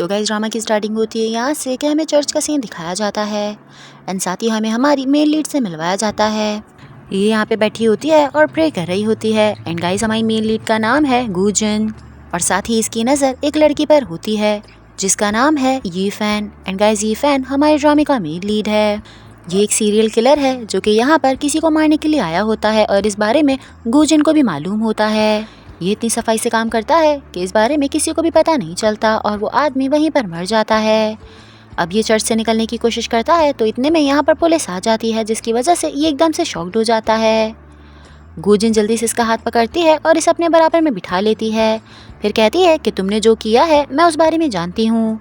तो guys drama की starting होती है यहाँ से कि हमें चर्च का सीन दिखाया जाता है एंड साथ ही हमें हमारी मेन लीड से मिलवाया जाता है। ये यहाँ पे बैठी होती है और प्रे कर रही होती है एंड गाइस हमारी मेन लीड का नाम है गूजन और साथ ही इसकी नज़र एक लड़की पर होती है जिसका नाम है यीफेन एंड गाइस यीफेन हमारे ड्रामे का मेन लीड है। ये एक सीरियल किलर है जो कि यहाँ पर किसी को मारने के लिए आया होता है और इस बारे में गूजन को भी मालूम होता है। ये इतनी सफाई से काम करता है कि इस बारे में किसी को भी पता नहीं चलता और वो आदमी वहीं पर मर जाता है। अब ये चर्च से निकलने की कोशिश करता है तो इतने में यहाँ पर पुलिस आ जाती है जिसकी वजह से ये एकदम से शॉक्ड हो जाता है। गूजन जल्दी से इसका हाथ पकड़ती है और इसे अपने बराबर में बिठा लेती है। फिर कहती है कि तुमने जो किया है मैं उस बारे में जानती हूँ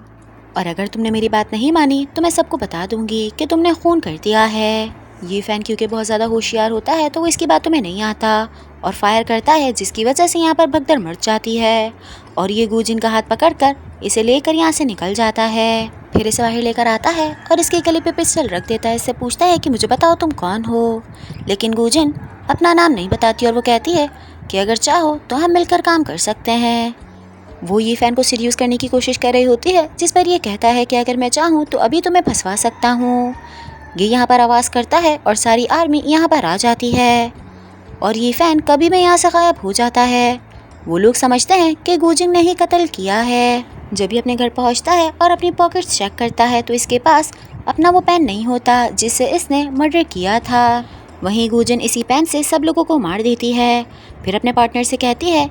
और अगर तुमने मेरी बात नहीं मानी तो मैं सबको बता दूंगी कि तुमने खून कर दिया है। ये फैन क्योंकि बहुत ज़्यादा होशियार होता है तो वो इसकी बातों में नहीं आता और फायर करता है जिसकी वजह से यहाँ पर भगदड़ मच जाती है और ये गूजन का हाथ पकड़कर इसे लेकर यहाँ से निकल जाता है। फिर इसे बाहर लेकर आता है और इसके गले पे पिस्टल रख देता है। इससे पूछता है कि मुझे बताओ तुम कौन हो, लेकिन गूजन अपना नाम नहीं बताती और वो कहती है कि अगर चाहो तो हम मिलकर काम कर सकते हैं। वो ये फैन को सीड्यूस करने की कोशिश कर रही होती है जिस पर ये कहता है कि अगर मैं चाहूँ तो अभी तुम्हें फंसवा सकता हूँ। ये यहाँ पर आवाज़ करता है और सारी आर्मी यहाँ पर आ जाती है और ये फैन कभी में यहाँ से गायब हो जाता है। वो लोग समझते हैं कि गूजन ने ही कत्ल किया है। जब ये अपने घर पहुँचता है और अपनी पॉकेट्स चेक करता है तो इसके पास अपना वो पेन नहीं होता जिससे इसने मर्डर किया था। वहीं गूजन इसी पेन से सब लोगों को मार देती है। फिर अपने पार्टनर से कहती है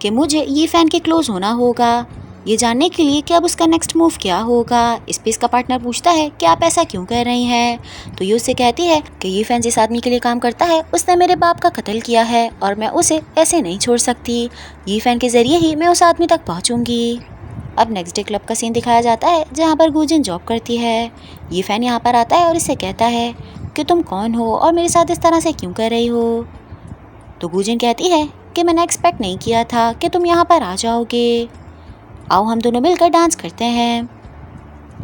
कि मुझे ये फैन के क्लोज होना होगा ये जानने के लिए कि अब उसका नेक्स्ट मूव क्या होगा। इस पे इसका पार्टनर पूछता है कि आप ऐसा क्यों कर रही हैं, तो ये उससे कहती है कि ये फैन जिस आदमी के लिए काम करता है उसने मेरे बाप का कत्ल किया है और मैं उसे ऐसे नहीं छोड़ सकती। ये फैन के ज़रिए ही मैं उस आदमी तक पहुंचूंगी। अब नेक्स्ट डे क्लब का सीन दिखाया जाता है जहाँ पर गूजन जॉब करती है। ये फैन यहाँ पर आता है और इससे कहता है कि तुम कौन हो और मेरे साथ इस तरह से क्यों कर रही हो। तो गूजन कहती है कि मैंने एक्सपेक्ट नहीं किया था कि तुम यहाँ पर आ जाओगे, आओ हम दोनों मिलकर डांस करते हैं।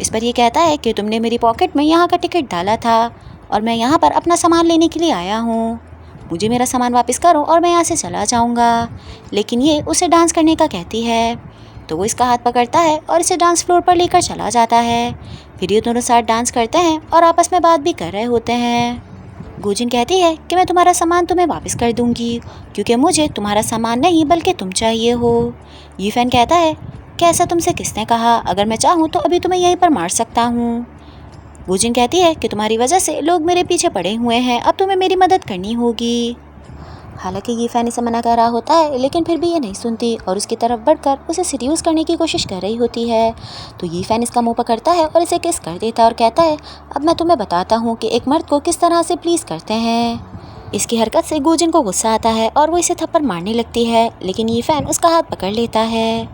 इस पर यह कहता है कि तुमने मेरी पॉकेट में यहाँ का टिकट डाला था और मैं यहाँ पर अपना सामान लेने के लिए आया हूँ, मुझे मेरा सामान वापस करो और मैं यहाँ से चला जाऊँगा। लेकिन ये उसे डांस करने का कहती है तो वो इसका हाथ पकड़ता है और इसे डांस फ्लोर पर लेकर चला जाता है। फिर ये दोनों साथ डांस करते हैं और आपस में बात भी कर रहे होते हैं। गूजन कहती है कि मैं तुम्हारा सामान तुम्हें वापस कर दूंगी क्योंकि मुझे तुम्हारा सामान नहीं बल्कि तुम चाहिए हो। ये फैन कहता है कि ऐसा तुमसे किसने कहा, अगर मैं चाहूँ तो अभी तुम्हें यहीं पर मार सकता हूँ। गूजन कहती है कि तुम्हारी वजह से लोग मेरे पीछे पड़े हुए हैं, अब तुम्हें मेरी मदद करनी होगी। हालांकि ये फैन इसे मना कर रहा होता है लेकिन फिर भी ये नहीं सुनती और उसकी तरफ बढ़कर उसे सीड्यूस करने की कोशिश कर रही होती है। तो ये फैन इसका मुंह पकड़ता है और इसे किस कर देता है और कहता है अब मैं तुम्हें बताता हूँ कि एक मर्द को किस तरह से प्लीज़ करते हैं। इसकी हरकत से गूजन को गुस्सा आता है और वो इसे थप्पड़ मारने लगती है लेकिन ये फैन उसका हाथ पकड़ लेता है।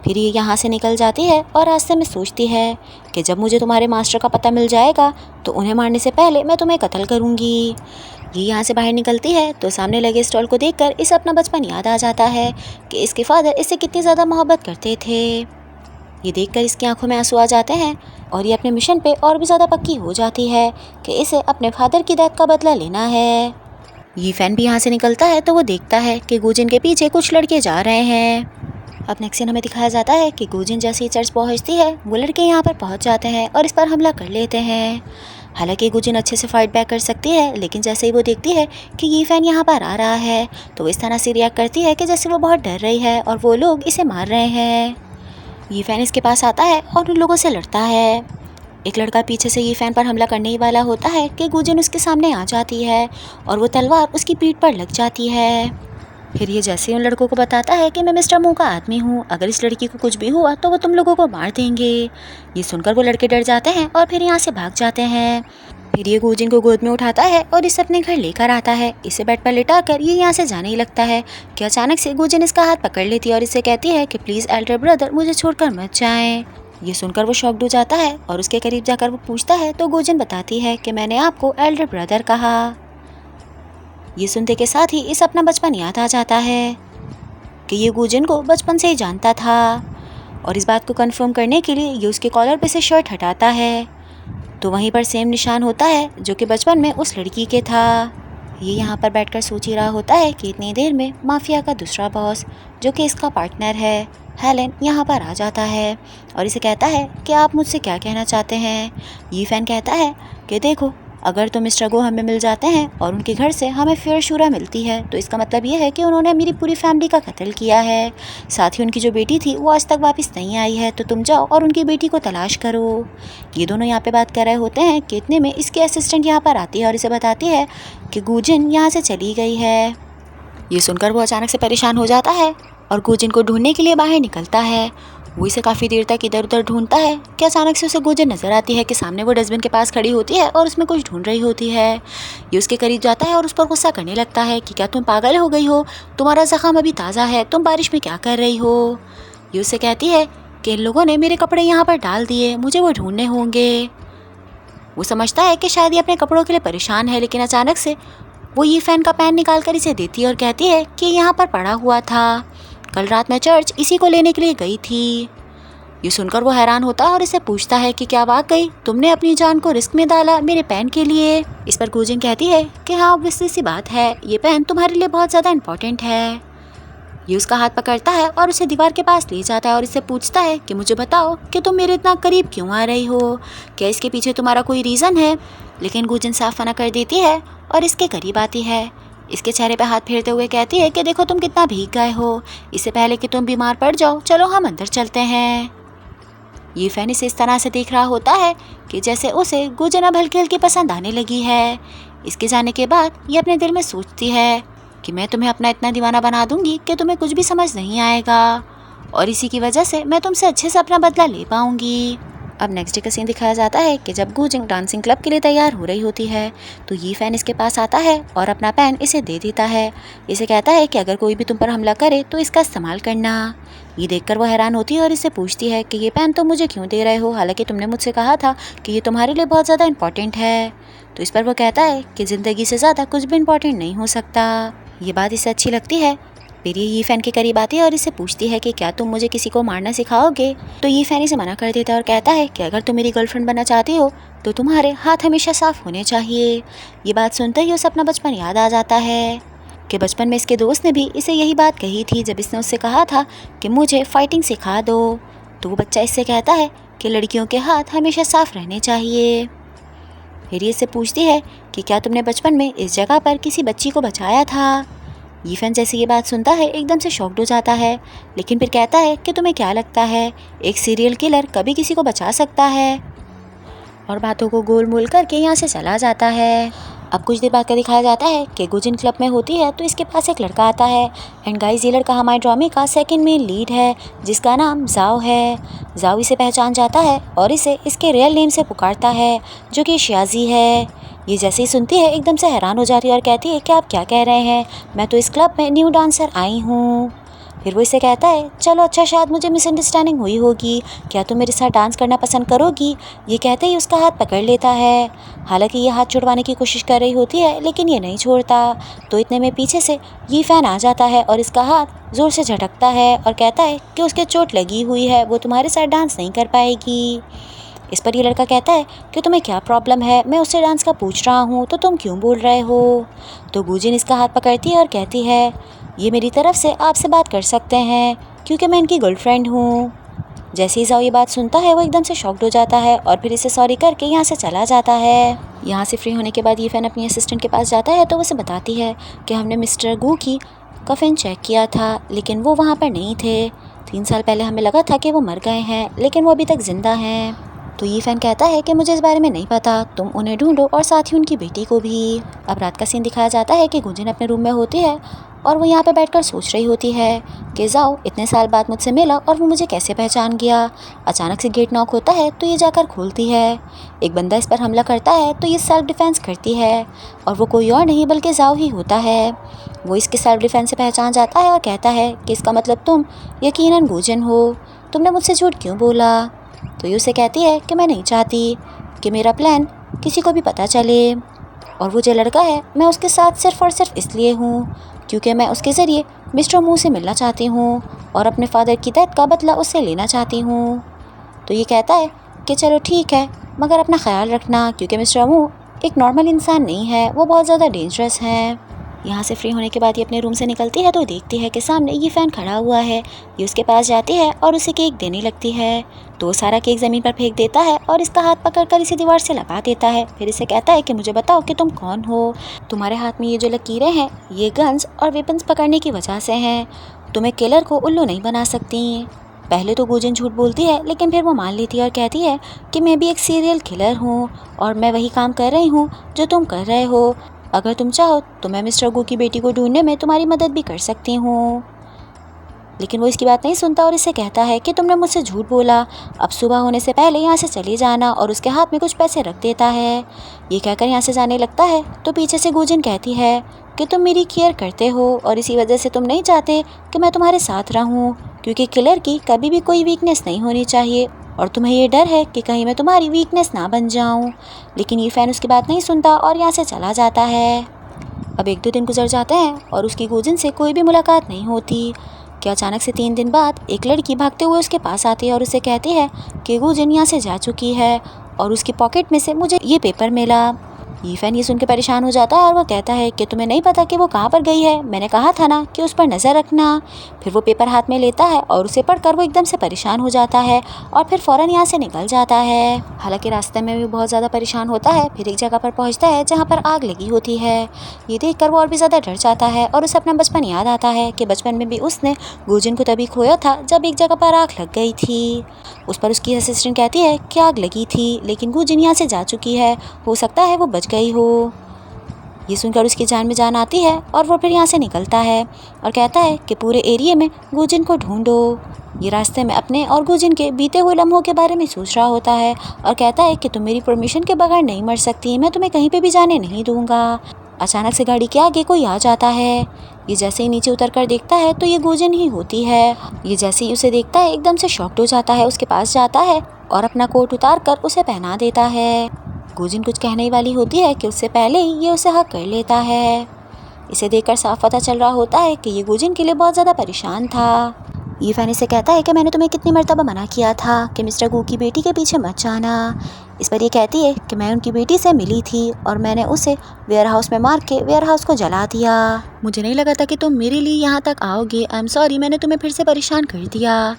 फिर ये यहाँ से निकल जाती है और रास्ते में सोचती है कि जब मुझे तुम्हारे मास्टर का पता मिल जाएगा तो उन्हें मारने से पहले मैं तुम्हें कत्ल करूँगी। ये यहाँ से बाहर निकलती है तो सामने लगे स्टॉल को देखकर इसे अपना बचपन याद आ जाता है कि इसके फादर इससे कितनी ज़्यादा मोहब्बत करते थे। ये देखकर इसकी आंखों में आंसू आ जाते हैं और ये अपने मिशन पे और भी ज़्यादा पक्की हो जाती है कि इसे अपने फादर की डेथ का बदला लेना है। ये फैन भी यहाँ से निकलता है तो वो देखता है कि गूजन के पीछे कुछ लड़के जा रहे हैं। अब नेक्स्ट सीन हमें दिखाया जाता है कि गूजन जैसे ही चर्च पहुंचती है वो लड़के यहाँ पर पहुंच जाते हैं और इस पर हमला कर लेते हैं। हालांकि गूजन अच्छे से फाइट बैक कर सकती है लेकिन जैसे ही वो देखती है कि ये फैन यहाँ पर आ रहा है तो वो इस तरह से रिएक्ट करती है कि जैसे वो बहुत डर रही है और वो लोग इसे मार रहे हैं। ये फैन इसके पास आता है और उन लोगों से लड़ता है। एक लड़का पीछे से ये फैन पर हमला करने ही वाला होता है कि गूजन उसके सामने आ जाती है और वो तलवार उसकी पीठ पर लग जाती है। फिर ये जैसे उन लड़कों को बताता है कि मैं मिस्टर मू का आदमी हूँ, अगर इस लड़की को कुछ भी हुआ तो वो तुम लोगों को मार देंगे। ये सुनकर वो लड़के डर जाते हैं और फिर यहाँ से भाग जाते हैं। फिर ये गूजन को गोद में उठाता है और इसे अपने घर लेकर आता है। इसे बेड पर लिटाकर ये यहाँ से जाने ही लगता है कि अचानक से गूजन इसका हाथ पकड़ लेती है और इसे कहती है कि प्लीज़ एल्डर ब्रदर मुझे छोड़कर मत जाएं। ये सुनकर वो शॉक्ड हो जाता है और उसके करीब जाकर वो पूछता है तो गूजन बताती है कि मैंने आपको एल्डर ब्रदर कहा। ये सुनते के साथ ही इसे अपना बचपन याद आ जाता है कि ये गूजन को बचपन से ही जानता था और इस बात को कंफर्म करने के लिए ये उसके कॉलर पे से शर्ट हटाता है तो वहीं पर सेम निशान होता है जो कि बचपन में उस लड़की के था। ये यहाँ पर बैठकर सोच ही रहा होता है कि इतनी देर में माफिया का दूसरा बॉस जो कि इसका पार्टनर है हेलन यहाँ पर आ जाता है और इसे कहता है कि आप मुझसे क्या कहना चाहते हैं। ये फैन कहता है कि देखो, अगर तो मिस्टर गो हमें मिल जाते हैं और उनके घर से हमें फेयर शुरा मिलती है तो इसका मतलब ये है कि उन्होंने मेरी पूरी फैमिली का कत्ल किया है। साथ ही उनकी जो बेटी थी वो आज तक वापस नहीं आई है, तो तुम जाओ और उनकी बेटी को तलाश करो। ये दोनों यहाँ पे बात कर रहे होते हैं कि इतने में इसकी असिस्टेंट यहाँ पर आती है और इसे बताती है कि गुजिन यहाँ से चली गई है। ये सुनकर वो अचानक से परेशान हो जाता है और गुजिन को ढूंढने के लिए बाहर निकलता है। वो इसे काफ़ी देर तक इधर उधर ढूंढता है कि अचानक से उसे गुजिन नज़र आती है कि सामने वो डस्टबिन के पास खड़ी होती है और उसमें कुछ ढूंढ रही होती है। ये उसके करीब जाता है और उस पर गुस्सा करने लगता है कि क्या तुम पागल हो गई हो, तुम्हारा ज़ख्म अभी ताज़ा है, तुम बारिश में क्या कर रही हो। ये उससे कहती है कि इन लोगों ने मेरे कपड़े यहाँ पर डाल दिए, मुझे वो ढूंढने होंगे। वो समझता है कि शायद ये अपने कपड़ों के लिए परेशान है, लेकिन अचानक से वो ये फ़ैन का पैन निकाल कर इसे देती है और कहती है कि यहाँ पर पड़ा हुआ था, कल रात मैं चर्च इसी को लेने के लिए गई थी। ये सुनकर वो हैरान होता है और इसे पूछता है कि क्या वाकई तुमने अपनी जान को रिस्क में डाला मेरे पेन के लिए। इस पर गुजिन कहती है कि हाँ, ऑब्वियसली सी बात है, ये पेन तुम्हारे लिए बहुत ज़्यादा इम्पोर्टेंट है। ये उसका हाथ पकड़ता है और उसे दीवार के पास ले जाता है और इससे पूछता है कि मुझे बताओ कि तुम मेरे इतना करीब क्यों आ रही हो, क्या इसके पीछे तुम्हारा कोई रीज़न है। लेकिन गुजिन साफ मना कर देती है और इसके करीब आती है। इसके चेहरे पे हाथ फेरते हुए कहती है कि देखो तुम कितना भीग गए हो, इससे पहले कि तुम बीमार पड़ जाओ चलो हम अंदर चलते हैं। ये फैन इसे इस तरह से देख रहा होता है कि जैसे उसे गुजिन अब हल्की हल्की पसंद आने लगी है। इसके जाने के बाद ये अपने दिल में सोचती है कि मैं तुम्हें अपना इतना दीवाना बना दूंगी कि तुम्हें कुछ भी समझ नहीं आएगा और इसी की वजह से मैं तुमसे अच्छे से अपना बदला ले पाऊंगी। अब नेक्स्ट डे का सीन दिखाया जाता है कि जब गुजिन डांसिंग क्लब के लिए तैयार हो रही होती है तो ये फ़ैन इसके पास आता है और अपना पेन इसे दे देता है। इसे कहता है कि अगर कोई भी तुम पर हमला करे तो इसका इस्तेमाल करना। ये देखकर वो हैरान होती है और इससे पूछती है कि ये पेन तुम मुझे क्यों दे रहे हो, हालांकि तुमने मुझसे कहा था कि ये तुम्हारे लिए बहुत ज़्यादा इंपॉर्टेंट है। तो इस पर वो कहता है कि ज़िंदगी से ज़्यादा कुछ भी इंपॉर्टेंट नहीं हो सकता। ये बात इसे अच्छी लगती है। फिर ये फैन के करीब आती है और इससे पूछती है कि क्या तुम मुझे किसी को मारना सिखाओगे। तो ये फैन इसे मना कर देता है और कहता है कि अगर तुम मेरी गर्लफ्रेंड बनना चाहती हो तो तुम्हारे हाथ हमेशा साफ होने चाहिए। ये बात सुनते ही उसे अपना बचपन याद आ जाता है कि बचपन में इसके दोस्त ने भी इसे यही बात कही थी जब इसने उससे कहा था कि मुझे फाइटिंग सिखा दो। तो वो बच्चा इससे कहता है कि लड़कियों के हाथ हमेशा साफ रहने चाहिए। फिर ये इससे पूछती है कि क्या तुमने बचपन में इस जगह पर किसी बच्ची को बचाया था। ये फैन जैसे ये बात सुनता है एकदम से शॉक्ड हो जाता है, लेकिन फिर कहता है कि तुम्हें क्या लगता है एक सीरियल किलर कभी किसी को बचा सकता है, और बातों को गोल मोल करके यहाँ से चला जाता है। अब कुछ देर बाद का दिखाया जाता है कि गुजिन क्लब में होती है तो इसके पास एक लड़का आता है। एंड गाइस, ये लड़का हमारे ड्रामे का सेकंड मेन लीड है जिसका नाम जाओ है। जाओ इसे पहचान जाता है और इसे इसके रियल नेम से पुकारता है जो कि शियाजी है। ये जैसे ही सुनती है एकदम से हैरान हो जाती है और कहती है कि आप क्या कह रहे हैं, मैं तो इस क्लब में न्यू डांसर आई हूँ। फिर वो इसे कहता है चलो अच्छा, शायद मुझे मिसअंडरस्टैंडिंग हुई होगी, क्या तुम मेरे साथ डांस करना पसंद करोगी। ये कहते ही उसका हाथ पकड़ लेता है। हालांकि ये हाथ छुड़वाने की कोशिश कर रही होती है लेकिन ये नहीं छोड़ता। तो इतने में पीछे से ये फैन आ जाता है और इसका हाथ ज़ोर से झटकता है और कहता है कि उसके चोट लगी हुई है, वो तुम्हारे साथ डांस नहीं कर पाएगी। इस पर ये लड़का कहता है कि तुम्हें क्या प्रॉब्लम है, मैं उससे डांस का पूछ रहा हूँ तो तुम क्यों बोल रहे हो। तो गुजिन इसका हाथ पकड़ती है और कहती है ये मेरी तरफ से आपसे बात कर सकते हैं क्योंकि मैं इनकी गर्लफ्रेंड हूँ। जैसे ही जाओ ये बात सुनता है वो एकदम से शॉक्ड हो जाता है और फिर इसे सॉरी करके यहाँ से चला जाता है। यहाँ से फ्री होने के बाद ये फैन अपनी असिस्टेंट के पास जाता है तो वो उसे बताती है कि हमने मिस्टर गू की कफिन चेक किया था लेकिन वो वहाँ पर नहीं थे। 3 साल पहले हमें लगा था कि वो मर गए हैं लेकिन वो अभी तक ज़िंदा हैं। तो ये फैन कहता है कि मुझे इस बारे में नहीं पता, तुम उन्हें ढूंढो और साथ ही उनकी बेटी को भी। अब रात का सीन दिखाया जाता है कि गुजिन अपने रूम में होती है और वो यहाँ पे बैठकर सोच रही होती है कि जाओ इतने साल बाद मुझसे मिला और वो मुझे कैसे पहचान गया। अचानक से गेट नॉक होता है तो ये जाकर खोलती है। एक बंदा इस पर हमला करता है तो ये सेल्फ डिफेंस करती है और वो कोई और नहीं बल्कि जाओ ही होता है। वो इसके सेल्फ डिफेंस से पहचान जाता है और कहता है कि इसका मतलब तुम यकीनन गुजिन हो, तुमने मुझसे झूठ क्यों बोला। तो ये उसे कहती है कि मैं नहीं चाहती कि मेरा प्लान किसी को भी पता चले, और वो जो लड़का है मैं उसके साथ सिर्फ़ और सिर्फ इसलिए हूँ क्योंकि मैं उसके ज़रिए मिस्टर मू से मिलना चाहती हूँ और अपने फादर की डेथ का बदला उससे लेना चाहती हूँ। तो ये कहता है कि चलो ठीक है, मगर अपना ख्याल रखना क्योंकि मिस्टर मू एक नॉर्मल इंसान नहीं है, वो बहुत ज़्यादा डेंजरस हैं। यहाँ से फ्री होने के बाद ये अपने रूम से निकलती है तो देखती है कि सामने ये फ़ैन खड़ा हुआ है। ये उसके पास जाती है और उसे केक देने लगती है तो वो सारा केक ज़मीन पर फेंक देता है और इसका हाथ पकड़कर इसे दीवार से लगा देता है। फिर इसे कहता है कि मुझे बताओ कि तुम कौन हो। तुम्हारे हाथ में ये जो लकीरें हैं ये गन्स और वेपन्स पकड़ने की वजह से हैं। तुम एक किलर को उल्लू नहीं बना सकती। पहले तो गुजिन झूठ बोलती है लेकिन फिर वो मान लेती है और कहती है कि मैं भी एक सीरियल किलर हूँ और मैं वही काम कर रही हूँ जो तुम कर रहे हो। अगर तुम चाहो तो मैं मिस्टर गू की बेटी को ढूंढने में तुम्हारी मदद भी कर सकती हूँ। लेकिन वो इसकी बात नहीं सुनता और इसे कहता है कि तुमने मुझसे झूठ बोला, अब सुबह होने से पहले यहाँ से चले जाना, और उसके हाथ में कुछ पैसे रख देता है। ये कहकर यहाँ से जाने लगता है तो पीछे से गुजिन कहती है कि तुम मेरी केयर करते हो और इसी वजह से तुम नहीं चाहते कि मैं तुम्हारे साथ रहूँ, क्योंकि किलर की कभी भी कोई वीकनेस नहीं होनी चाहिए और तुम्हें ये डर है कि कहीं मैं तुम्हारी वीकनेस ना बन जाऊँ। लेकिन ये फ़ैन उसकी बात नहीं सुनता और यहाँ से चला जाता है। अब 1-2 दिन गुजर जाते हैं और उसकी गुजिन से कोई भी मुलाकात नहीं होती कि अचानक से 3 दिन बाद एक लड़की भागते हुए उसके पास आती है और उसे कहती है कि गुजिन यहाँ से जा चुकी है और उसकी पॉकेट में से मुझे ये पेपर मिला। ये फ़ैन ये सुन के परेशान हो जाता है और वो कहता है कि तुम्हें नहीं पता कि वो कहाँ पर गई है, मैंने कहा था ना कि उस पर नज़र रखना। फिर वो पेपर हाथ में लेता है और उसे पढ़कर वो एकदम से परेशान हो जाता है और फिर फ़ौरन यहाँ से निकल जाता है। हालांकि रास्ते में भी बहुत ज़्यादा परेशान होता है। फिर एक जगह पर पहुँचता है जहाँ पर आग लगी होती है। ये देखकर वो और भी ज़्यादा डर जाता है और उसे अपना बचपन याद आता है कि बचपन में भी उसने गुजिन को तभी खोया था जब एक जगह पर आग लग गई थी। उस पर उसकी असिस्टेंट कहती है कि आग लगी थी लेकिन गुजिन यहाँ से जा चुकी है, हो सकता है वो बच गई हो। ये सुनकर उसकी जान में जान आती है और वो फिर यहाँ से निकलता है और कहता है कि पूरे एरिया में गुजिन को ढूंढो। ये रास्ते में अपने और गुजिन के बीते हुए लम्हों के बारे में सोच रहा होता है और कहता है कि तुम मेरी परमिशन के बगैर नहीं मर सकती, मैं तुम्हें कहीं पे भी जाने नहीं दूंगा। अचानक से गाड़ी के आगे कोई आ जाता है। ये जैसे ही नीचे उतर कर देखता है तो ये गुजिन ही होती है। ये जैसे ही उसे देखता है एकदम से शॉक्ड हो जाता है, उसके पास जाता है और अपना कोट उतार कर उसे पहना देता है। गुजिन कुछ कहने ही वाली होती है कि उससे पहले ही ये उसे हक कर लेता है। इसे देखकर साफ पता चल रहा होता है कि ये गुजिन के लिए बहुत ज़्यादा परेशान था। ये फ़ैन से कहता है कि मैंने तुम्हें कितनी मर्तबा मना किया था कि मिस्टर गू की बेटी के पीछे मत जाना। इस पर ये कहती है कि मैं उनकी बेटी से मिली थी और मैंने उसे वेयरहाउस में मार के वेयरहाउस को जला दिया। मुझे नहीं लगा था कि तुम मेरे लिए यहाँ तक आओगे, आई एम सॉरी, मैंने तुम्हें फिर से परेशान कर दिया।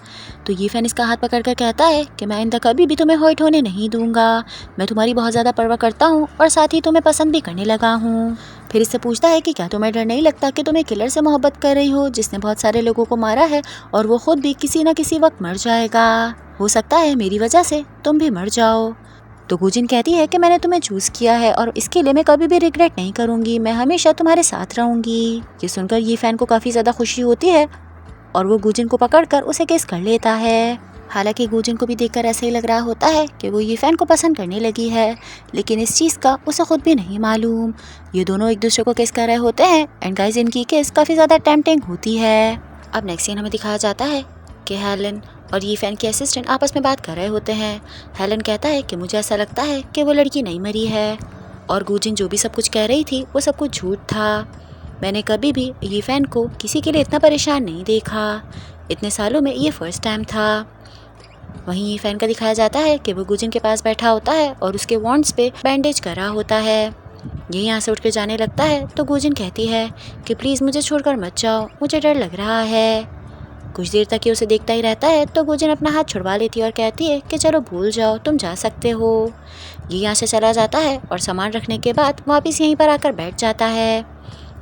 तो ये फ़ैन इसका हाथ पकड़ कर कहता है कि मैं आइंदा कभी भी तुम्हें हर्ट होने नहीं दूंगा, मैं तुम्हारी बहुत ज़्यादा परवाह करता हूँ और साथ ही तुम्हें पसंद भी करने लगा हूँ। फिर इससे पूछता है कि क्या तुम्हें डर नहीं लगता कि तुम एक किलर से मोहब्बत कर रही हो जिसने बहुत सारे लोगों को मारा है और वो खुद भी किसी न किसी वक्त मर जाएगा, हो सकता है मेरी वजह से तुम भी मर जाओ। तो गुजिन कहती है कि मैंने तुम्हें चूज़ किया है और इसके लिए मैं कभी भी रिग्रेट नहीं करूँगी, मैं हमेशा तुम्हारे साथ रहूँगी। ये सुनकर ये फ़ैन को काफ़ी ज़्यादा खुशी होती है और वो गुजिन को पकड़कर उसे किस कर लेता है। हालांकि गुजिन को भी देखकर ऐसे ही लग रहा होता है कि वो ये फ़ैन को पसंद करने लगी है, लेकिन इस चीज़ का उसे खुद भी नहीं मालूम। ये दोनों एक दूसरे को किस कर रहे होते हैं एंड गाइस इनकी किस काफ़ी ज़्यादा टेम्पटिंग होती है। अब नेक्स्ट सीन हमें दिखाया जाता है कि हेलन और ये फ़ैन की असिस्टेंट आपस में बात कर रहे होते हैं। हेलन कहता है कि मुझे ऐसा लगता है कि वो लड़की नहीं मरी है और गुजिन जो भी सब कुछ कह रही थी वो सब कुछ झूठ था। मैंने कभी भी ये फ़ैन को किसी के लिए इतना परेशान नहीं देखा, इतने सालों में ये फ़र्स्ट टाइम था। वहीं ये फ़ैन का दिखाया जाता है कि वो गुजिन के पास बैठा होता है और उसके वॉन्ट्स पे बैंडेज कर रहा होता है। ये यहाँ से उठ कर जाने लगता है तो गुजिन कहती है कि प्लीज़ मुझे छोड़कर मत जाओ, मुझे डर लग रहा है। कुछ देर तक ये उसे देखता ही रहता है तो गुजिन अपना हाथ छुड़वा लेती है और कहती है कि चलो भूल जाओ, तुम जा सकते हो। ये यहाँ से चला जाता है और सामान रखने के बाद वापस यहीं पर आकर बैठ जाता है।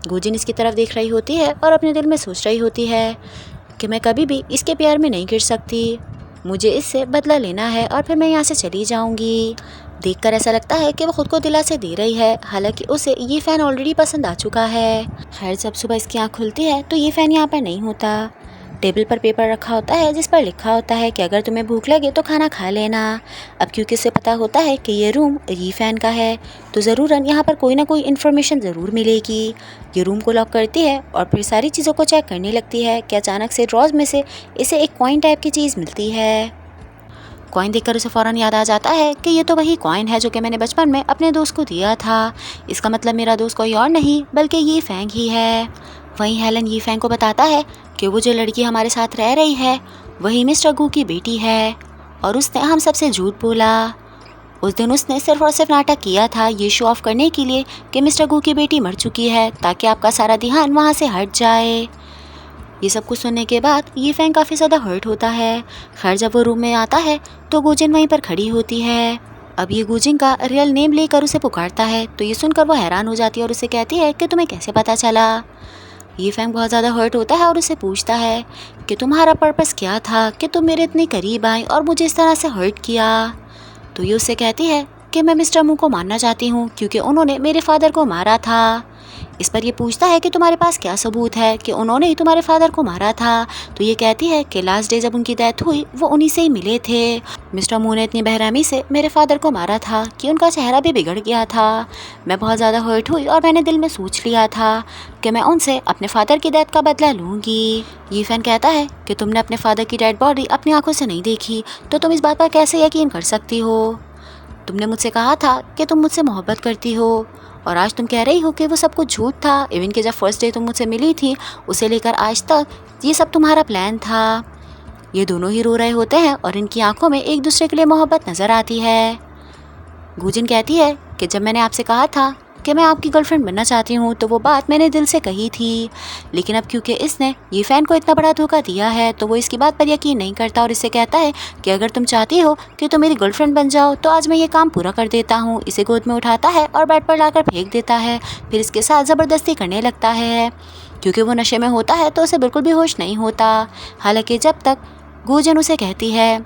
गुजिन इसकी तरफ देख रही होती है और अपने दिल में सोच रही होती है कि मैं कभी भी इसके प्यार में नहीं गिर सकती, मुझे इससे बदला लेना है और फिर मैं यहाँ से चली जाऊँगी। देखकर ऐसा लगता है कि वो खुद को दिलासे दे रही है, हालांकि उसे ये फ़ैन ऑलरेडी पसंद आ चुका है। खैर जब सुबह इसकी आँख खुलती है तो ये फ़ैन यहाँ पर नहीं होता। टेबल पर पेपर रखा होता है जिस पर लिखा होता है कि अगर तुम्हें भूख लगे तो खाना खा लेना। अब क्योंकि उसे पता होता है कि ये रूम ये फ़ैन का है तो ज़रूरन यहाँ पर कोई ना कोई इन्फॉर्मेशन ज़रूर मिलेगी। ये रूम को लॉक करती है और फिर सारी चीज़ों को चेक करने लगती है कि अचानक से ड्रॉज में से इसे एक कॉइन टाइप की चीज़ मिलती है। कॉइन देखकर उसे फ़ौरन याद आ जाता है कि ये तो वही कॉइन है जो कि मैंने बचपन में अपने दोस्त को दिया था। इसका मतलब मेरा दोस्त कोई और नहीं बल्कि ये फैंग ही है। वहीं हेलन ये फैंग को बताता है कि वो जो लड़की हमारे साथ रह रही है वही मिस्टर गू की बेटी है और उसने हम सबसे झूठ बोला। उस दिन उसने सिर्फ और सिर्फ नाटक किया था ये शो ऑफ करने के लिए कि मिस्टर गू की बेटी मर चुकी है, ताकि आपका सारा ध्यान वहाँ से हट जाए। ये सब कुछ सुनने के बाद ये फैन काफ़ी ज़्यादा हर्ट होता है। खैर जब वो रूम में आता है तो गूजिन वहीं पर खड़ी होती है। अब ये गूजिन का रियल नेम लेकर उसे पुकारता है, तो ये सुनकर वो हैरान हो जाती है और उसे कहती है कि तुम्हें कैसे पता चला। ये फैंग बहुत ज़्यादा हर्ट होता है और उसे पूछता है कि तुम्हारा पर्पस क्या था कि तुम मेरे इतने करीब आई और मुझे इस तरह से हर्ट किया। तो ये उससे कहती है कि मैं मिस्टर मू को मारना चाहती हूँ क्योंकि उन्होंने मेरे फादर को मारा था। इस पर ये पूछता है कि तुम्हारे पास क्या सबूत है कि उन्होंने ही तुम्हारे फादर को मारा था। तो ये कहती है कि लास्ट डे जब उनकी डेथ हुई वो उन्हीं से ही मिले थे। मिस्टर मू ने इतनी बेरहमी से मेरे फादर को मारा था कि उनका चेहरा भी बिगड़ गया था। मैं बहुत ज़्यादा हर्ट हुई और मैंने दिल में सोच लिया था कि मैं उनसे अपने फादर की डेथ का बदला लूँगी। ये फैन कहता है कि तुमने अपने फादर की डेड बॉडी अपनी आंखों से नहीं देखी, तो तुम इस बात पर कैसे यकीन कर सकती हो। तुमने मुझसे कहा था कि तुम मुझसे मोहब्बत करती हो और आज तुम कह रही हो कि वो सब कुछ झूठ था। इवन कि जब फर्स्ट डे तुम मुझसे मिली थी उसे लेकर आज तक ये सब तुम्हारा प्लान था। ये दोनों ही रो रहे होते हैं और इनकी आंखों में एक दूसरे के लिए मोहब्बत नज़र आती है। गूजिन कहती है कि जब मैंने आपसे कहा था कि मैं आपकी गर्लफ्रेंड बनना चाहती हूँ तो वो बात मैंने दिल से कही थी, लेकिन अब क्योंकि इसने ये फ़ैन को इतना बड़ा धोखा दिया है तो वो इसकी बात पर यकीन नहीं करता और इससे कहता है कि अगर तुम चाहती हो कि तुम मेरी गर्लफ्रेंड बन जाओ तो आज मैं ये काम पूरा कर देता हूँ। इसे गोद में उठाता है और बेड पर लाकर फेंक देता है, फिर इसके साथ ज़बरदस्ती करने लगता है। क्योंकि वो नशे में होता है तो उसे बिल्कुल भी होश नहीं होता। हालांकि जब तक गूजिन उसे कहती है,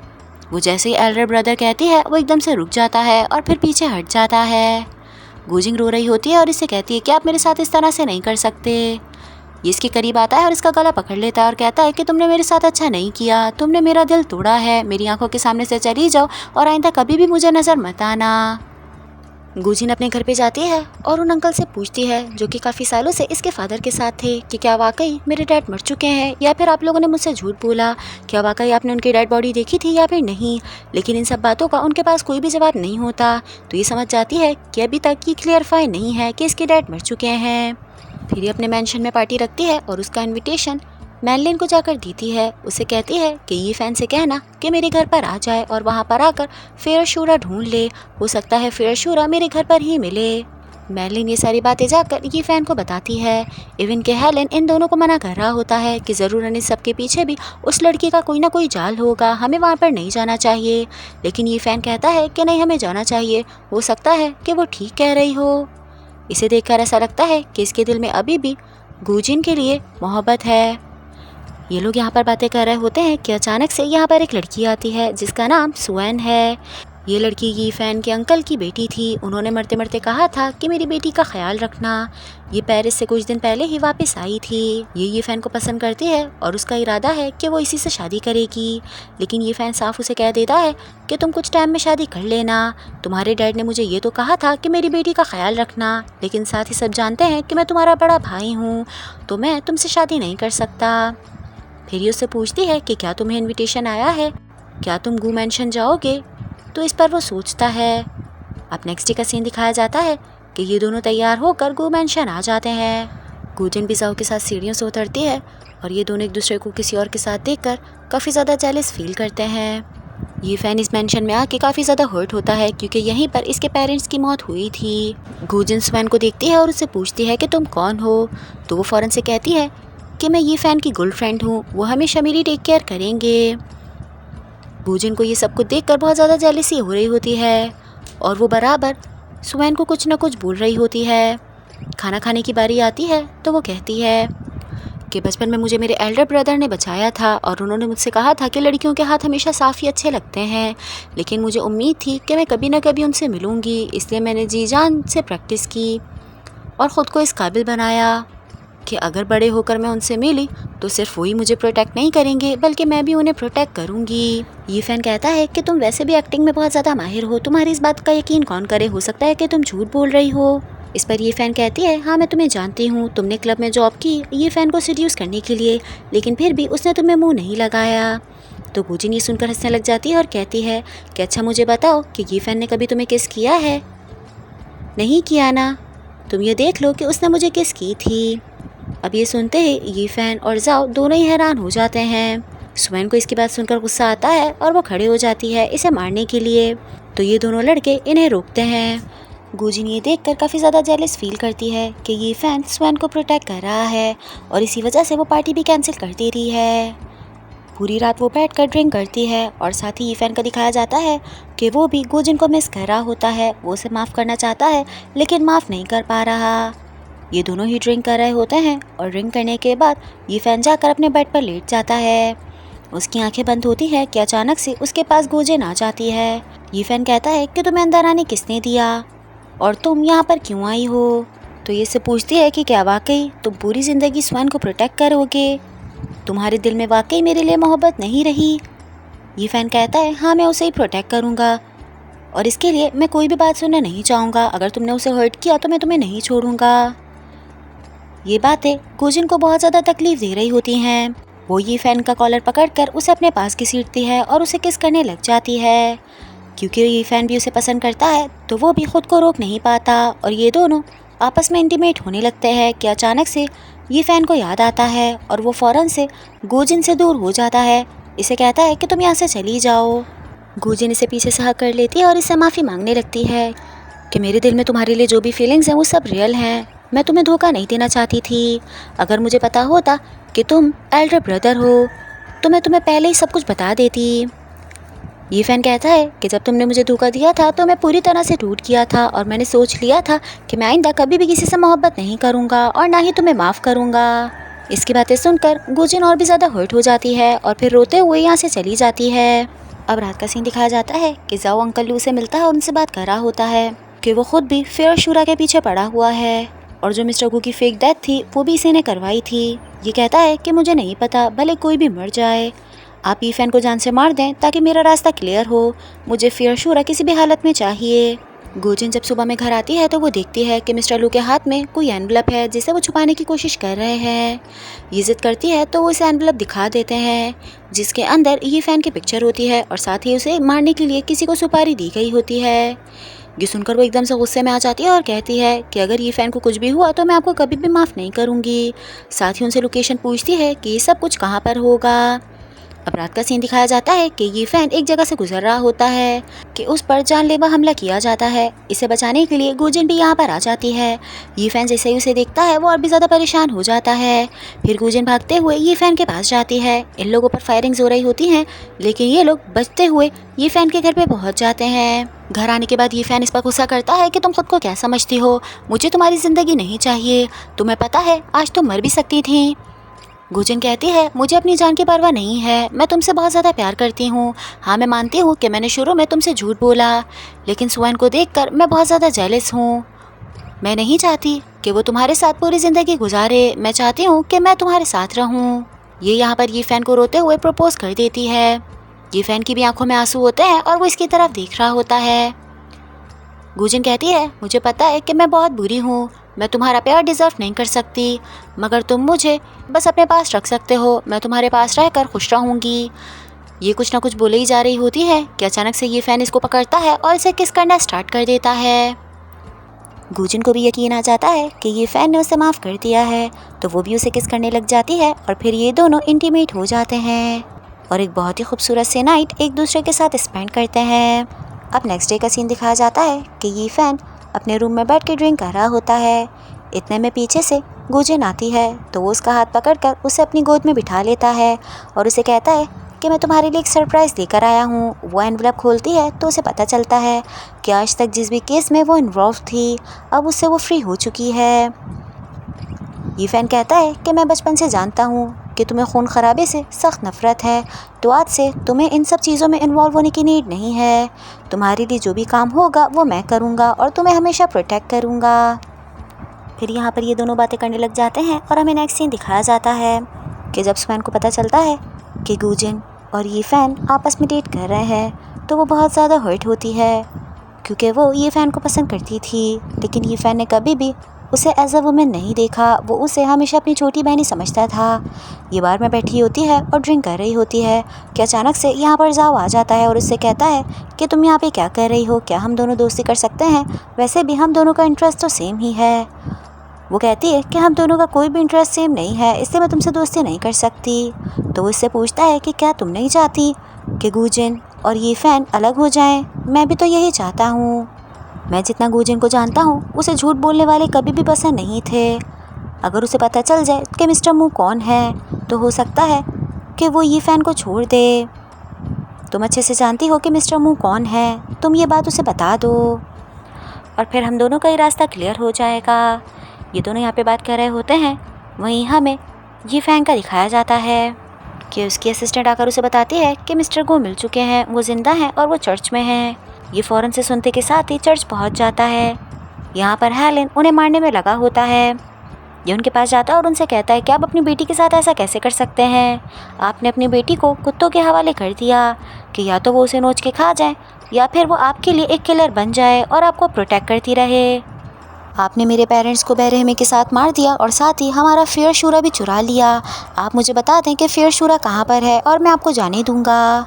वो जैसे ही एल्डर ब्रदर कहती है वो एकदम से रुक जाता है और फिर पीछे हट जाता है। गूजिन रो रही होती है और इससे कहती है कि आप मेरे साथ इस तरह से नहीं कर सकते। ये इसके करीब आता है और इसका गला पकड़ लेता है और कहता है कि तुमने मेरे साथ अच्छा नहीं किया, तुमने मेरा दिल तोड़ा है, मेरी आंखों के सामने से चली जाओ और आइंदा कभी भी मुझे नज़र मत आना। गूजिन अपने घर पे जाती है और उन अंकल से पूछती है जो कि काफ़ी सालों से इसके फादर के साथ थे कि क्या वाकई मेरे डैड मर चुके हैं या फिर आप लोगों ने मुझसे झूठ बोला, क्या वाकई आपने उनकी डेड बॉडी देखी थी या फिर नहीं। लेकिन इन सब बातों का उनके पास कोई भी जवाब नहीं होता। तो ये समझ जाती है कि अभी तक ये क्लियरफाई नहीं है कि इसके डैड मर चुके हैं। फिर ये अपने मैंशन में पार्टी रखती है और उसका इन्विटेशन मैनलिन को जाकर देती है। उसे कहती है कि ये फैन से कहना कि मेरे घर पर आ जाए और वहाँ पर आकर फेयर शूरा ढूंढ ले, हो सकता है फेयर शूरा मेरे घर पर ही मिले। मैनलिन ये सारी बातें जाकर ये फैन को बताती है। इवन के हेलन इन दोनों को मना कर रहा होता है कि ज़रूर इन सब के पीछे भी उस लड़की का कोई ना कोई जाल होगा, हमें वहाँ पर नहीं जाना चाहिए। लेकिन ये फैन कहता है कि नहीं, हमें जाना चाहिए, हो सकता है कि वो ठीक कह रही हो। इसे देखकर ऐसा लगता है कि इसके दिल में अभी भी गूजिन के लिए मोहब्बत है। ये लोग यहाँ पर बातें कर रहे होते हैं कि अचानक से यहाँ पर एक लड़की आती है जिसका नाम सुएन है। ये लड़की ये फैन के अंकल की बेटी थी। उन्होंने मरते मरते कहा था कि मेरी बेटी का ख्याल रखना। ये पेरिस से कुछ दिन पहले ही वापस आई थी। ये फैन को पसंद करती है और उसका इरादा है कि वो इसी से शादी करेगी। लेकिन ये फैन साफ उसे कह देता है कि तुम कुछ टाइम में शादी कर लेना, तुम्हारे डैड ने मुझे ये तो कहा था कि मेरी बेटी का ख्याल रखना, लेकिन साथ ही सब जानते हैं कि मैं तुम्हारा बड़ा भाई हूँ, तो मैं तुमसे शादी नहीं कर सकता। फिर ये उससे पूछती है कि क्या तुम्हें इनविटेशन आया है, क्या तुम गू मैंशन जाओगे। तो इस पर वो सोचता है। अब नेक्स्ट डे का सीन दिखाया जाता है कि ये दोनों तैयार होकर गू मैंशन आ जाते हैं। गूजिन पिज़ाओ के साथ सीढ़ियों से उतरती है और ये दोनों एक दूसरे को किसी और के साथ देखकर काफ़ी ज़्यादा जेलस फील करते हैं। ये फैन इस मैंशन में आके काफ़ी ज़्यादा हर्ट होता है क्योंकि यहीं पर इसके पेरेंट्स की मौत हुई थी। गूजिन स्वैन को देखती है और उससे पूछती है कि तुम कौन हो। तो वो फ़ौरन से कहती है कि मैं ये फ़ैन की गर्लफ्रेंड हूँ, वो हमेशा मेरी टेक केयर करेंगे। गूजिन को ये सब कुछ देखकर बहुत ज़्यादा जेलसी हो रही होती है और वो बराबर स्वैन को कुछ ना कुछ बोल रही होती है। खाना खाने की बारी आती है तो वो कहती है कि बचपन में मुझे मेरे एल्डर ब्रदर ने बचाया था और उन्होंने मुझसे कहा था कि लड़कियों के हाथ हमेशा साफ़ ही अच्छे लगते हैं, लेकिन मुझे उम्मीद थी कि मैं कभी ना कभी उनसे मिलूँगी, इसलिए मैंने जी जान से प्रैक्टिस की और ख़ुद को इस काबिल बनाया कि अगर बड़े होकर मैं उनसे मिली तो सिर्फ वही मुझे प्रोटेक्ट नहीं करेंगे बल्कि मैं भी उन्हें प्रोटेक्ट करूँगी। ये फैन कहता है कि तुम वैसे भी एक्टिंग में बहुत ज़्यादा माहिर हो, तुम्हारी इस बात का यकीन कौन करे, हो सकता है कि तुम झूठ बोल रही हो। इस पर ये फ़ैन कहती है, हाँ मैं तुम्हें जानती हूँ, तुमने क्लब में जॉब की ये फ़ैन को सीड्यूस करने के लिए, लेकिन फिर भी उसने तुम्हें मुँह नहीं लगाया। तो गूजिन ये सुनकर हंसने लग जाती है और कहती है कि अच्छा मुझे बताओ कि ये फ़ैन ने कभी तुम्हें किस किया है। नहीं किया ना, तुम ये देख लो कि उसने मुझे किस की थी। अब ये सुनते ही ये फैन और जाओ दोनों ही हैरान हो जाते हैं। स्वैन को इसकी बात सुनकर गुस्सा आता है और वो खड़े हो जाती है इसे मारने के लिए। तो ये दोनों लड़के इन्हें रोकते हैं। गुजिन ये देखकर काफ़ी ज़्यादा जेलस फील करती है कि ये फ़ैन स्वैन को प्रोटेक्ट कर रहा है और इसी वजह से वो पार्टी भी कैंसिल कर दे रही है। पूरी रात वो बैठकर ड्रिंक करती है और साथ ही ईफैन को दिखाया जाता है कि वो भी गुजिन को मिस कर रहा होता है। वो उसे माफ़ करना चाहता है लेकिन माफ़ नहीं कर पा रहा। ये दोनों ही ड्रिंक कर रहे होते हैं और ड्रिंक करने के बाद ईफैन जाकर अपने बेड पर लेट जाता है। उसकी आंखें बंद होती है कि अचानक से उसके पास गुजिन आ जाती है। ईफैन कहता है कि तुम्हें अंदर आने किसने दिया और तुम यहाँ पर क्यों आई हो। तो ये इससे पूछती है कि क्या वाकई तुम पूरी ज़िंदगी स्वैन को प्रोटेक्ट करोगे, तुम्हारे दिल में वाकई मेरे लिए मोहब्बत नहीं रही। ये फ़ैन कहता है हाँ मैं उसे ही प्रोटेक्ट करूँगा और इसके लिए मैं कोई भी बात सुनना नहीं चाहूँगा। अगर तुमने उसे हर्ट किया तो मैं तुम्हें नहीं छोड़ूंगा। ये बातें गुजिन को बहुत ज़्यादा तकलीफ़ दे रही होती हैं। वो ये फ़ैन का कॉलर पकड़कर उसे अपने पास घसीटती है और उसे किस करने लग जाती है। क्योंकि ये फ़ैन भी उसे पसंद करता है तो वो भी खुद को रोक नहीं पाता और ये दोनों आपस में इंटीमेट होने लगते हैं कि अचानक से ये फ़ैन को याद आता है और वो फ़ौरन से गुजिन से दूर हो जाता है। इसे कहता है कि तुम यहाँ से चली जाओ। गुजिन इसे पीछे से हक कर लेती है और इससे माफ़ी मांगने लगती है कि मेरे दिल में तुम्हारे लिए जो भी फीलिंग्स हैं वो सब रियल हैं। मैं तुम्हें धोखा नहीं देना चाहती थी। अगर मुझे पता होता कि तुम एल्डर ब्रदर हो तो मैं तुम्हें पहले ही सब कुछ बता देती। ये फ़ैन कहता है कि जब तुमने मुझे धोखा दिया था तो मैं पूरी तरह से टूट गया था और मैंने सोच लिया था कि मैं आइंदा कभी भी किसी से मोहब्बत नहीं करूँगा और ना ही तुम्हें माफ़ करूँगा। इसकी बातें सुनकर गुजिन और भी ज़्यादा हर्ट हो जाती है और फिर रोते हुए यहाँ से चली जाती है। अब रात का सीन दिखाया जाता है कि जाओ अंकल लू से मिलता है और उनसे बात कर रहा होता है कि वो खुद भी फेयर शुरा के पीछे पड़ा हुआ है और जो मिस्टर गू की फेक डेथ थी वो भी इसी ने करवाई थी। ये कहता है कि मुझे नहीं पता, भले कोई भी मर जाए, आप ई फ़ैन को जान से मार दें ताकि मेरा रास्ता क्लियर हो। मुझे फेयर शुरा किसी भी हालत में चाहिए। गुजिन जब सुबह में घर आती है तो वो देखती है कि मिस्टर लू के हाथ में कोई एनवलप है जिसे वो छुपाने की कोशिश कर रहे हैं। ये जिद करती है तो वो इसे एनवलप दिखा देते हैं जिसके अंदर ये फ़ैन की पिक्चर होती है और साथ ही उसे मारने के लिए किसी को सुपारी दी गई होती है। ये सुनकर वो एकदम से गुस्से में आ जाती है और कहती है कि अगर ये फ़ैन को कुछ भी हुआ तो मैं आपको कभी भी माफ़ नहीं करूँगी। साथ ही उनसे लोकेशन पूछती है कि ये सब कुछ कहाँ पर होगा। अब रात का सीन दिखाया जाता है कि ये फ़ैन एक जगह से गुजर रहा होता है कि उस पर जानलेवा हमला किया जाता है। इसे बचाने के लिए गुजिन भी यहाँ पर आ जाती है। ये फ़ैन जैसे ही उसे देखता है वो और भी ज़्यादा परेशान हो जाता है। फिर गुजिन भागते हुए ये फ़ैन के पास जाती है। इन लोगों पर फायरिंग्स हो रही होती हैं लेकिन ये लोग बचते हुए ये फ़ैन के घर पर पहुँच जाते हैं। घर आने के बाद ये फ़ैन इस पर गुस्सा करता है कि तुम खुद को क्या समझती हो, मुझे तुम्हारी ज़िंदगी नहीं चाहिए, तुम्हें पता है आज तुम मर भी सकती थी। गुजिन कहती है मुझे अपनी जान की परवाह नहीं है, मैं तुमसे बहुत ज़्यादा प्यार करती हूँ। हाँ मैं मानती हूँ कि मैंने शुरू में तुमसे झूठ बोला लेकिन स्वैन को देखकर मैं बहुत ज़्यादा जेलस हूँ। मैं नहीं चाहती कि वो तुम्हारे साथ पूरी ज़िंदगी गुजारे, मैं चाहती हूँ कि मैं तुम्हारे साथ रहूँ। ये यहाँ पर ये फ़ैन को रोते हुए प्रपोज़ कर देती है। ये फ़ैन की भी आंखों में आंसू होते हैं और वो इसकी तरफ देख रहा होता है। गुजिन कहती है मुझे पता है कि मैं बहुत बुरी हूँ, मैं तुम्हारा प्यार डिज़र्व नहीं कर सकती, मगर तुम मुझे बस अपने पास रख सकते हो, मैं तुम्हारे पास रहकर खुश रहूँगी। ये कुछ ना कुछ बोले ही जा रही होती है कि अचानक से ये फ़ैन इसको पकड़ता है और इसे किस करना स्टार्ट कर देता है। गुजिन को भी यकीन आ जाता है कि ये फ़ैन ने उसे माफ़ कर दिया है तो वो भी उसे किस करने लग जाती है और फिर ये दोनों इंटीमेट हो जाते हैं और एक बहुत ही खूबसूरत से नाइट एक दूसरे के साथ स्पेंड करते हैं। अब नेक्स्ट डे का सीन दिखाया जाता है कि ये फ़ैन अपने रूम में बैठ के ड्रिंक कर रहा होता है। इतने में पीछे से गुजिन आती है तो वो उसका हाथ पकड़कर उसे अपनी गोद में बिठा लेता है और उसे कहता है कि मैं तुम्हारे लिए एक सरप्राइज़ देकर आया हूँ। वो एनवलप खोलती है तो उसे पता चलता है कि आज तक जिस भी केस में वो इन्वॉल्व थी अब उससे वो फ्री हो चुकी है। ये फ़ैन कहता है कि मैं बचपन से जानता हूँ कि तुम्हें खून खराबे से सख्त नफ़रत है, तो आज से तुम्हें इन सब चीज़ों में इन्वॉल्व होने की नीड नहीं है। तुम्हारे लिए जो भी काम होगा वो मैं करूँगा और तुम्हें हमेशा प्रोटेक्ट करूँगा। फिर यहाँ पर ये दोनों बातें करने लग जाते हैं और हमें नेक्स्ट सीन दिखाया जाता है कि जब स्वैन को पता चलता है कि गुजिन और ये फ़ैन आपस में डेट कर रहे हैं तो वो बहुत ज़्यादा हर्ट होती है क्योंकि वो ये फ़ैन को पसंद करती थी लेकिन ये फ़ैन ने कभी भी उसे एज अ वुमेन नहीं देखा, वो उसे हमेशा अपनी छोटी बहनी समझता था। ये बार में बैठी होती है और ड्रिंक कर रही होती है कि अचानक से यहाँ पर जाओ आ जाता है और उससे कहता है कि तुम यहाँ पे क्या कर रही हो, क्या हम दोनों दोस्ती कर सकते हैं, वैसे भी हम दोनों का इंटरेस्ट तो सेम ही है। वो कहती है कि हम दोनों का कोई भी इंटरेस्ट सेम नहीं है इसलिए मैं तुमसे दोस्ती नहीं कर सकती। तो वो इससे पूछता है कि क्या तुम नहीं चाहती कि गुजिन और ये फ़ैन अलग हो जाएं। मैं भी तो यही चाहता हूँ। मैं जितना गुजिन को जानता हूँ उसे झूठ बोलने वाले कभी भी पसंद नहीं थे। अगर उसे पता चल जाए कि मिस्टर मू कौन है तो हो सकता है कि वो ये फ़ैन को छोड़ दे। तुम अच्छे से जानती हो कि मिस्टर मू कौन है, तुम ये बात उसे बता दो और फिर हम दोनों का ही रास्ता क्लियर हो जाएगा। ये दोनों यहाँ पे बात कर रहे होते हैं, वहीं हमें ये फ़ैन का दिखाया जाता है कि उसकी असिस्टेंट आकर उसे बताती है कि मिस्टर गो मिल चुके हैं, वो ज़िंदा हैं और वो चर्च में हैं। ये फ़ौरन से सुनते के साथ ही चर्च पहुँच जाता है। यहाँ पर हेलेन उन्हें मारने में लगा होता है। ये उनके पास जाता है और उनसे कहता है कि आप अपनी बेटी के साथ ऐसा कैसे कर सकते हैं। आपने अपनी बेटी को कुत्तों के हवाले कर दिया कि या तो वो उसे नोच के खा जाए या फिर वो आपके लिए एक किलर बन जाए और आपको प्रोटेक्ट करती रहे। आपने मेरे पेरेंट्स को बेरहमी के साथ मार दिया और साथ ही हमारा फेयर शूरा भी चुरा लिया। आप मुझे बता दें कि फेयर शूरा कहाँ पर है और मैं आपको जाने दूँगा।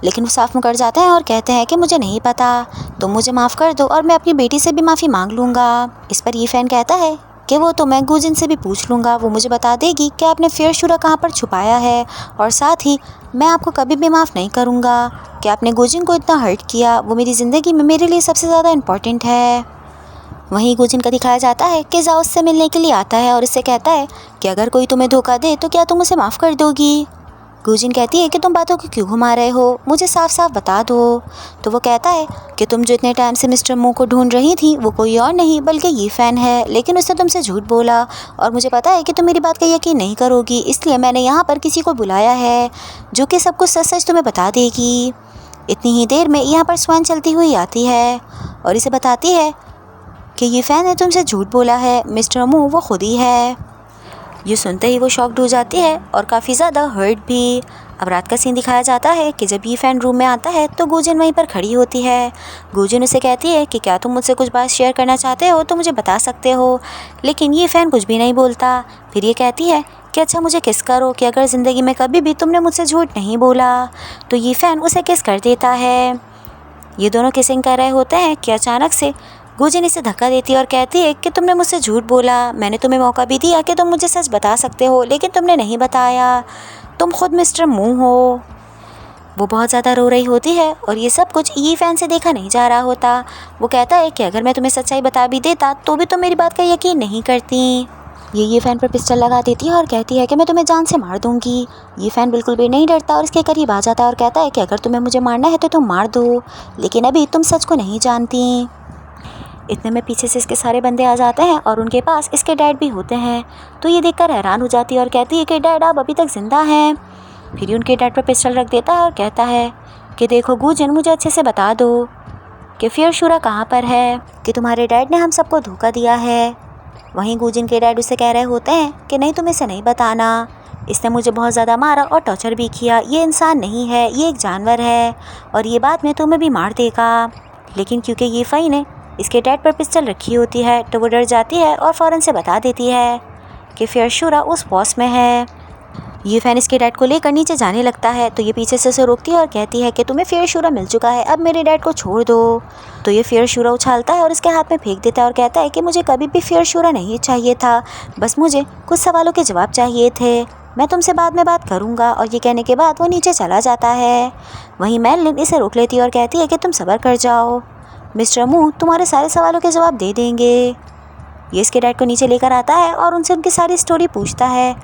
लेकिन वो साफ मुकर जाते हैं और कहते हैं कि मुझे नहीं पता, तुम मुझे माफ़ कर दो और मैं अपनी बेटी से भी माफ़ी मांग लूँगा। इस पर ये फ़ैन कहता है कि वो तो मैं गुजिन से भी पूछ लूँगा, वो मुझे बता देगी कि आपने फेयर शूरा कहाँ पर छुपाया है। और साथ ही मैं आपको कभी भी माफ़ नहीं करूँगा कि आपने गुजिन को इतना हर्ट किया। वो मेरी ज़िंदगी में मेरे लिए सबसे ज़्यादा इम्पॉर्टेंट है। वहीं गुजिन का दिखाया जाता है कि जाओ उससे मिलने के लिए आता है और इससे कहता है कि अगर कोई तुम्हें धोखा दे तो क्या तुम उसे माफ़ कर दोगी। गुजिन कहती है कि तुम बातों को क्यों घुमा रहे हो, मुझे साफ साफ बता दो। तो वो कहता है कि तुम जो इतने टाइम से मिस्टर मू को ढूंढ रही थी वो कोई और नहीं बल्कि ये फ़ैन है, लेकिन उसने तुमसे झूठ बोला और मुझे पता है कि तुम मेरी बात का यकीन नहीं करोगी, इसलिए मैंने यहाँ पर किसी को बुलाया है जो कि सब कुछ सच सच तुम्हें बता देगी। इतनी ही देर में यहाँ पर स्वैन चलती हुई आती है और इसे बताती है कि ये फ़ैन ने तुमसे झूठ बोला है, मिस्टर मू वो खुद ही है। ये सुनते ही वो शॉक्ड हो जाती है और काफ़ी ज़्यादा हर्ट भी। अब रात का सीन दिखाया जाता है कि जब ये फ़ैन रूम में आता है तो गुजिन वहीं पर खड़ी होती है। गुजिन उसे कहती है कि क्या तुम मुझसे कुछ बात शेयर करना चाहते हो तो मुझे बता सकते हो, लेकिन ये फ़ैन कुछ भी नहीं बोलता। फिर ये कहती है कि अच्छा मुझे किस करो कि अगर ज़िंदगी में कभी भी तुमने मुझसे झूठ नहीं बोला। तो ये फ़ैन उसे किस कर देता है। ये दोनों किसिंग कर रहे होते हैं कि अचानक से गुजिन इसे धक्का देती है और कहती है कि तुमने मुझसे झूठ बोला, मैंने तुम्हें मौका भी दिया कि तुम मुझे सच बता सकते हो लेकिन तुमने नहीं बताया, तुम खुद मिस्टर मू हो। वो बहुत ज़्यादा रो रही होती है और ये सब कुछ ये फ़ैन से देखा नहीं जा रहा होता। वो कहता है कि अगर मैं तुम्हें सच्चाई बता भी देता तो भी तुम मेरी बात का यकीन नहीं करती। ये फ़ैन पर पिस्टल लगा देती है और कहती है कि मैं तुम्हें जान से मार दूंगी। ये फ़ैन बिल्कुल भी नहीं डरता और इसके करीब आ जाता है और कहता है कि अगर तुम्हें मुझे मारना है तो तुम मार दो, लेकिन अभी तुम सच को नहीं जानती। इतने में पीछे से इसके सारे बंदे आ जाते हैं और उनके पास इसके डैड भी होते हैं। तो ये देखकर हैरान हो जाती है और कहती है कि डैड आप अभी तक ज़िंदा हैं। फिर उनके डैड पर पिस्टल रख देता है और कहता है कि देखो गुजिन मुझे अच्छे से बता दो कि फेयर शूरा कहाँ पर है, कि तुम्हारे डैड ने हम सबको धोखा दिया है। वहीं गुजिन के डैड उसे कह रहे होते हैं कि नहीं तुम इसे नहीं बताना, इसने मुझे बहुत ज़्यादा मारा और टॉर्चर भी किया, ये इंसान नहीं है ये एक जानवर है और ये बाद में तुम्हें भी मार देगा। लेकिन क्योंकि ये फ़ई ने इसके डैड पर पिस्टल रखी होती है तो वो डर जाती है और फ़ौरन से बता देती है कि फेयर शूरा उस बॉस में है। ये फ़ैन इसके डैड को लेकर नीचे जाने लगता है तो ये पीछे से उसे रोकती है और कहती है कि तुम्हें फेयर शूरा मिल चुका है, अब मेरे डैड को छोड़ दो। तो ये फेयर शूरा उछालता है और इसके हाथ में फेंक देता है और कहता है कि मुझे कभी भी फेयर शूरा नहीं चाहिए था, बस मुझे कुछ सवालों के जवाब चाहिए थे, मैं तुमसे बाद में बात करूँगा। और ये कहने के बाद वो नीचे चला जाता है। वहीं मैलिन इसे रोक लेती है और कहती है कि तुम सब्र कर जाओ, मिस्टर मू तुम्हारे सारे सवालों के जवाब दे देंगे। ये इसके डैड को नीचे लेकर आता है और उनसे उनकी सारी स्टोरी पूछता है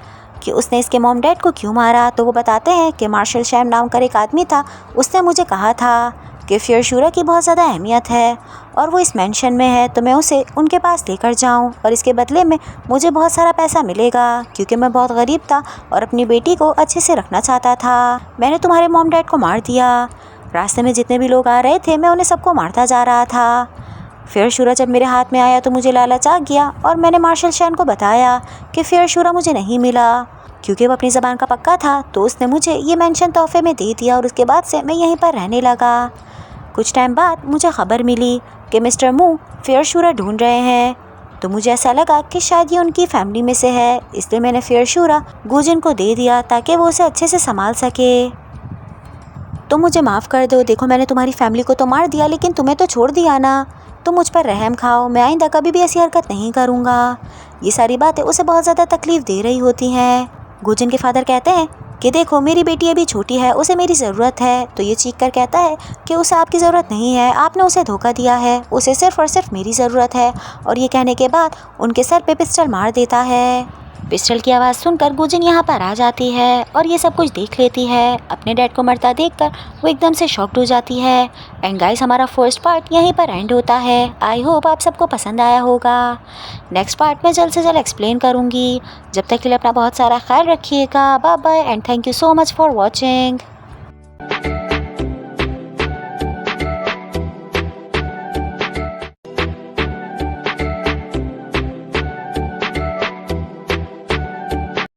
कि उसने इसके मॉम डैड को क्यों मारा। तो वो बताते हैं कि मार्शल शैम नाम का एक आदमी था, उसने मुझे कहा था कि फेयर शूरा की बहुत ज़्यादा अहमियत है और वो इस मेंशन में है तो मैं उसे उनके पास लेकर जाऊं और इसके बदले में मुझे बहुत सारा पैसा मिलेगा क्योंकि मैं बहुत गरीब था और अपनी बेटी को अच्छे से रखना चाहता था। मैंने तुम्हारे मॉम डैड को मार दिया, रास्ते में जितने भी लोग आ रहे थे मैं उन्हें सबको मारता जा रहा था। फेयर शूरा जब मेरे हाथ में आया तो मुझे लालच आ गया और मैंने मार्शल शैन को बताया कि फेयर शूरा मुझे नहीं मिला क्योंकि वो अपनी ज़बान का पक्का था, तो उसने मुझे ये मेंशन तोहफे में दे दिया और उसके बाद से मैं यहीं पर रहने लगा। कुछ टाइम बाद मुझे ख़बर मिली कि मिस्टर मू फेयर शूरा ढूंढ रहे हैं, तो मुझे ऐसा लगा कि शायद ये उनकी फैमिली में से है, इसलिए मैंने फेयर शूरा गुजिन को दे दिया ताकि वो उसे अच्छे से संभाल सके। तो मुझे माफ़ कर दो, देखो मैंने तुम्हारी फैमिली को तो मार दिया लेकिन तुम्हें तो छोड़ दिया ना, तुम मुझ पर रहम खाओ, मैं आइंदा कभी भी ऐसी हरकत नहीं करूँगा। ये सारी बातें उसे बहुत ज़्यादा तकलीफ़ दे रही होती हैं। गुजिन के फादर कहते हैं कि देखो मेरी बेटी अभी छोटी है, उसे मेरी ज़रूरत है। तो ये चीख कर कहता है कि उसे आपकी ज़रूरत नहीं है, आपने उसे धोखा दिया है, उसे सिर्फ़ और सिर्फ मेरी ज़रूरत है। और ये कहने के बाद उनके सर पे पिस्टल मार देता है। पिस्टल की आवाज़ सुनकर गुजिन यहाँ पर आ जाती है और ये सब कुछ देख लेती है। अपने डैड को मरता देखकर वो एकदम से शॉक्ड हो जाती है। एंड गाइस, हमारा फर्स्ट पार्ट यहीं पर एंड होता है। आई होप आप सबको पसंद आया होगा। नेक्स्ट पार्ट में जल्द से जल्द एक्सप्लेन करूँगी। जब तक के लिए अपना बहुत सारा ख्याल रखिएगा। Bye bye and thank you so much for watching.